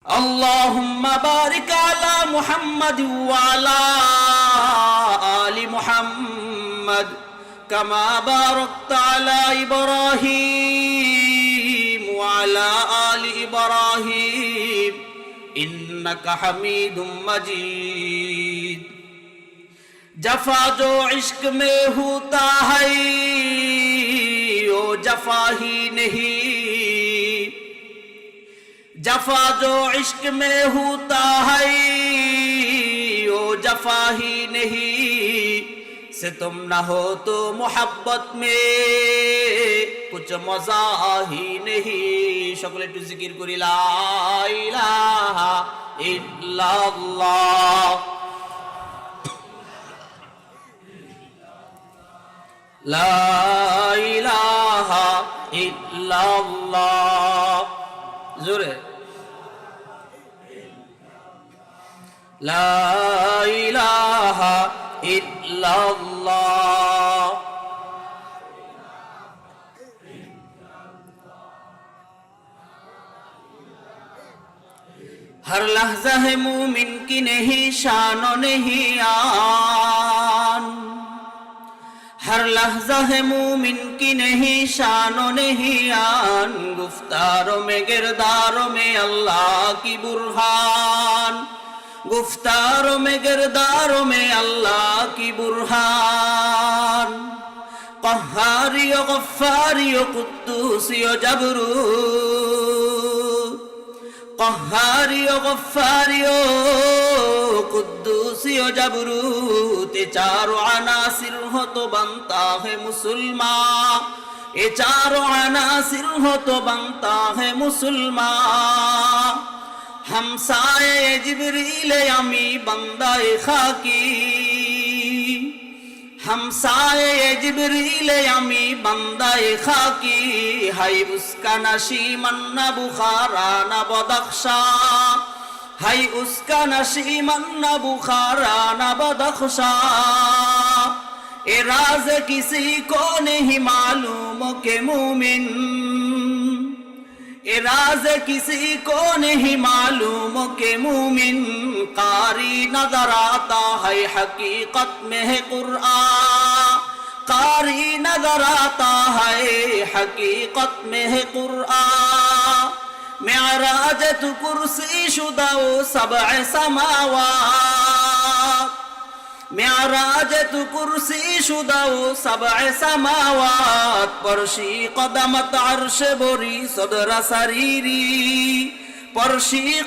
আল্লাহুম্মা বারিক আলা মুহাম্মাদ ওয়া আলা আলি মুহাম্মাদ কামা বারাকতা আলা ইব্রাহিম ওয়া আলা আলি ইব্রাহিম ইন্নাকা হামিদুম মাজিদ। जफा जो इश्क में होता है वो जफा ही नहीं, जफा जो इश्क में होता है वो जफा ही नहीं, से तुम न हो तो मोहब्बत में कुछ मजा ही नहीं। सकले একটু জিকির করি লা ইলাহা ইল্লাল্লাহ লা ইলাহা ইল্লাল্লাহ। জোরে লা ইলাহা ইল্লাল্লাহ। हर लहजा है मोमिन की नहीं शान नहीं आन, हर लहजा है मोमिन की नहीं शानो नहीं आन, गुफ्तारों में गिरदारों में अल्लाह की बुरहान, गुफ्तारों में गिरदारों में अल्लाह की बुरहान। क़ह्हारी व गफ़्फ़ारी व क़ुद्दूसी व जबरूत, क़ह्हारी व गफ़्फ़ारी व कुद्दूसी व जबरूत, ये चारों अनासिर हो तो बनता है मुसलमान, ये चारों अनासिर हो तो बनता है मुसलमान। हमसाए जिब्रील अमी बंदाए खाकी, हमसाए जिब्रील अमी बंदाए खाकी, है उसका नशीमन न बुखारा न बदख्शा, है उसका नशीमन न बुखारा न बदख्शा। ए राज किसी को नहीं मालूम के मोमिन, ए राज किसी को नहीं मालूम के मोमिन, कारी नजर आता है हकीकत में है कुरान, कारी नजर आता है हकीकत में है कुरान। मेराज तु कुर्सी शुदा वो सबअ समावात, मेराज तु कुर्सी शुदा वो सबअ समावात, परशी कदमत अर्श बोरी सदर सरीरी, परशी